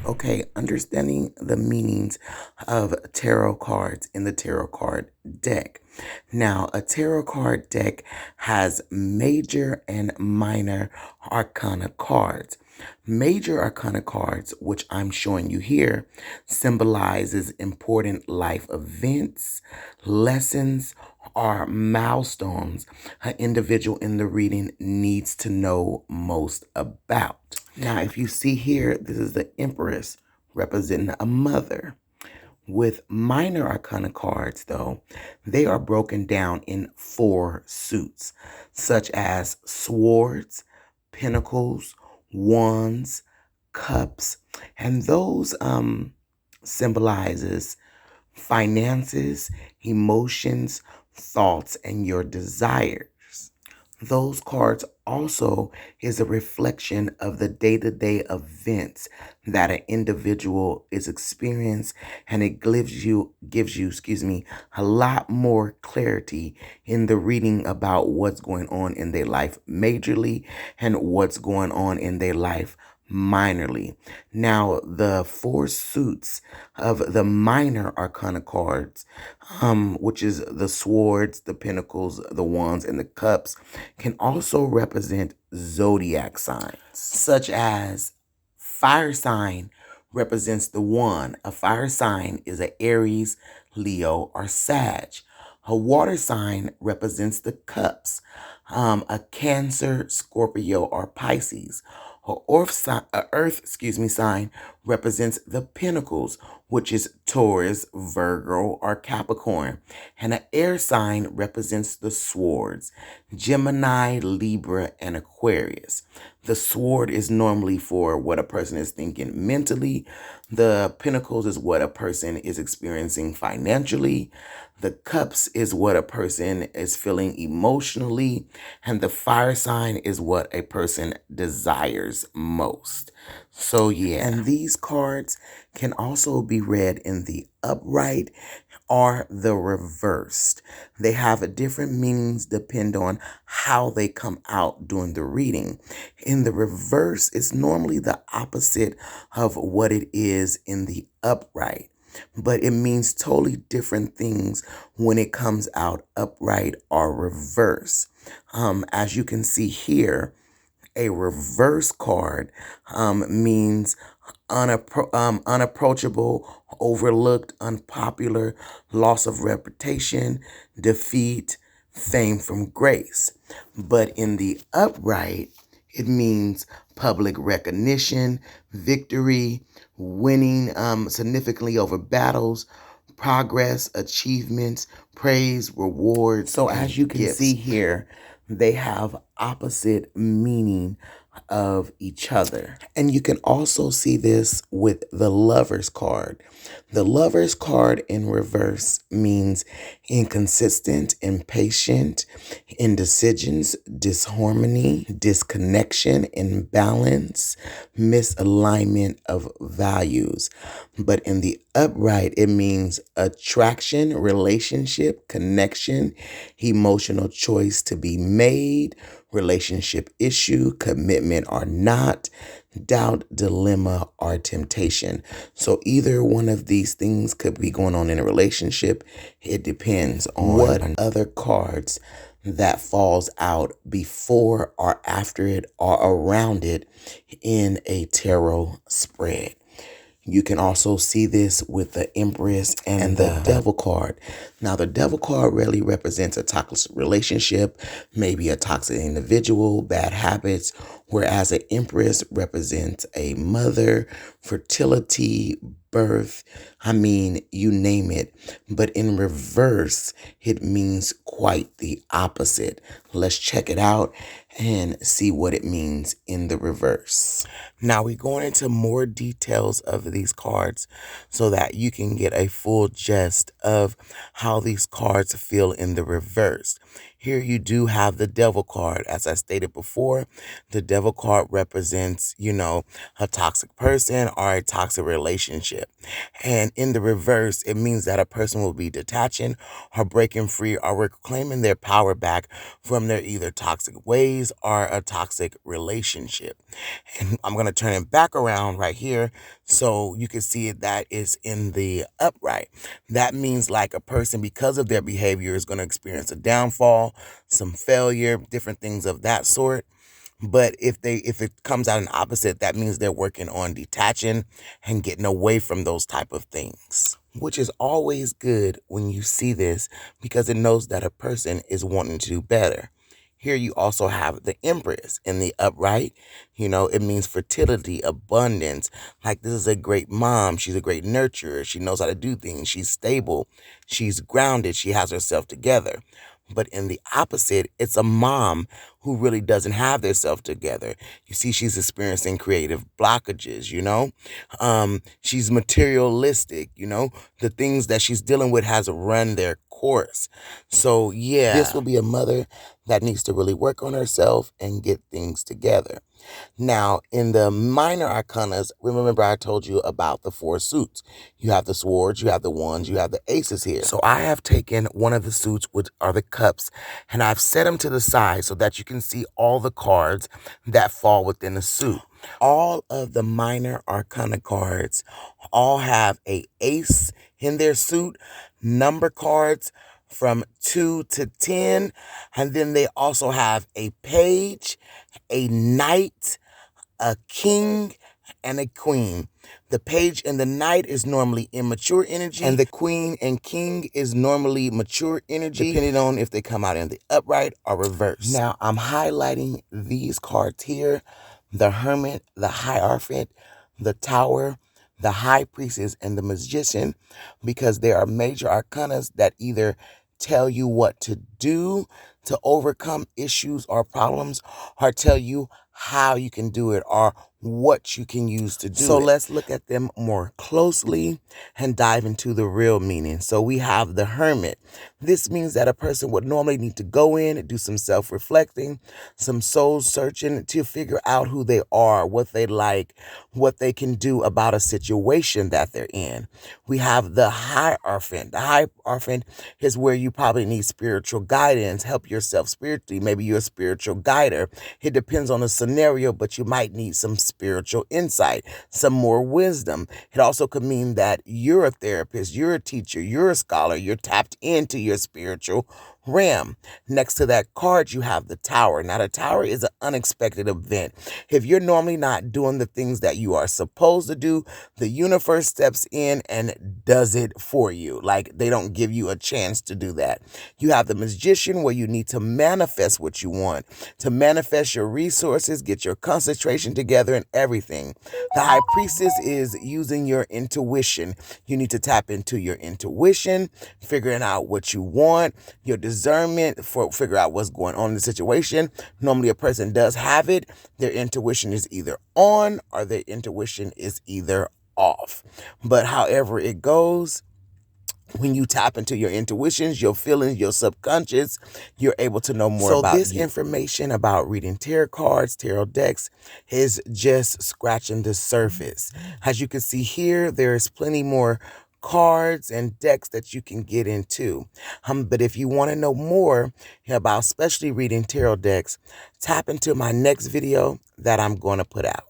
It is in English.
Okay, understanding the meanings of tarot cards in the tarot card deck. Now, a tarot card deck has major and minor arcana cards. Major arcana cards, which I'm showing you here, symbolizes important life events, lessons, or milestones an individual in the reading needs to know most about. Now, if you see here, this is the Empress representing a mother. With minor arcana cards, though, they are broken down in four suits, such as swords, pentacles, wands, cups, and those symbolizes finances, emotions, thoughts, and your desires. Those cards also is a reflection of the day-to-day events that an individual is experiencing, and it gives you a lot more clarity in the reading about what's going on in their life majorly and what's going on in their life minorly. Now, the four suits of the minor arcana cards, which is the swords, the pentacles, the wands, and the cups, can also represent zodiac signs, such as fire sign represents the one. A fire sign is a Aries, Leo, or Sag. A water sign represents the cups, a Cancer, Scorpio, or Pisces. Sign represents the pentacles, which is Taurus, Virgo, or Capricorn. And an air sign represents the swords, Gemini, Libra, and Aquarius. The sword is normally for what a person is thinking mentally. The pentacles is what a person is experiencing financially. The cups is what a person is feeling emotionally. And the fire sign is what a person desires most. So yeah, and these cards can also be read in the upright or the reversed. They have different meanings depend on how they come out during the reading. In the reverse, it's normally the opposite of what it is in the upright, but it means totally different things when it comes out upright or reverse. As you can see here, a reverse card means unapproachable, overlooked, unpopular, loss of reputation, defeat, fame from grace. But in the upright, it means public recognition, victory, winning significantly over battles, progress, achievements, praise, rewards. So as you can see here, they have opposite meaning of each other. And you can also see this with the Lover's card. The Lover's card in reverse means inconsistent, impatient, indecisions, disharmony, disconnection, imbalance, misalignment of values. But in the upright, it means attraction, relationship, connection, emotional choice to be made, relationship issue, commitment or not, doubt, dilemma, or temptation. So either one of these things could be going on in a relationship. It depends on what other cards that falls out before or after it or around it in a tarot spread. You can also see this with the Empress and the Devil card. Now, the Devil card really represents a toxic relationship, maybe a toxic individual, bad habits, whereas the Empress represents a mother, fertility, birth, you name it. But in reverse, it means quite the opposite. Let's check it out and see what it means in the reverse. Now we're going into more details of these cards so that you can get a full gist of how these cards feel in the reverse. Here you do have the Devil card. As I stated before, the Devil card represents, a toxic person or a toxic relationship. And in the reverse, it means that a person will be detaching or breaking free or claiming their power back from their either toxic ways or a toxic relationship. And I'm going to turn it back around right here so you can see it that is in the upright. That means like a person, because of their behavior, is going to experience a downfall, some failure, different things of that sort. But if it comes out an opposite, that means they're working on detaching and getting away from those type of things, which is always good when you see this, because it knows that a person is wanting to do better. Here you also have the Empress in the upright. You know, it means fertility, abundance. Like, this is a great mom. She's a great nurturer. She knows how to do things. She's stable. She's grounded. She has herself together. But in the opposite, it's a mom who really doesn't have themselves together. You see, she's experiencing creative blockages, you know? She's materialistic, you know? The things that she's dealing with has run their course. So, yeah, this will be a mother that needs to really work on herself and get things together. Now, in the minor arcanas, remember I told you about the 4 suits. You have the swords, you have the wands, you have the aces here. So I have taken one of the suits, which are the cups, and I've set them to the side so that you can see all the cards that fall within the suit. All of the minor arcana cards all have a ace in their suit, number cards from 2 to 10, and then they also have a page, a knight, a king, and a queen. The page and the knight is normally immature energy, and the queen and king is normally mature energy, depending on if they come out in the upright or reverse. Now, I'm highlighting these cards here: the Hermit, the Hierophant, the Tower, the High Priestess, and the Magician, because there are major arcanas that either tell you what to do to overcome issues or problems, or tell you how you can do it or what you can use to do it. So let's look at them more closely and dive into the real meaning. So we have the Hermit. This means that a person would normally need to go in and do some self-reflecting, some soul searching to figure out who they are, what they like, what they can do about a situation that they're in. We have the Hierophant. The Hierophant is where you probably need spiritual guidance, help yourself spiritually. Maybe you're a spiritual guider. It depends on the scenario, but you might need some spiritual insight, some more wisdom. It also could mean that you're a therapist, you're a teacher, you're a scholar, you're tapped into your spiritual realm. Next to that card, you have the Tower. Now, the Tower is an unexpected event. If you're normally not doing the things that you are supposed to do, the universe steps in and does it for you. Like, they don't give you a chance to do that. You have the Magician, where you need to manifest what you want, to manifest your resources, get your concentration together and everything. The High Priestess is using your intuition. You need to tap into your intuition, figuring out what you want, your discernment for figure out what's going on in the situation. Normally a person does have it. Their intuition is either on or their intuition is either off. But however it goes, when you tap into your intuitions, your feelings, your subconscious, you're able to know more about this information about reading tarot cards, tarot decks is just scratching the surface. As you can see here, there's plenty more cards and decks that you can get into. But if you want to know more about especially reading tarot decks, tap into my next video that I'm going to put out.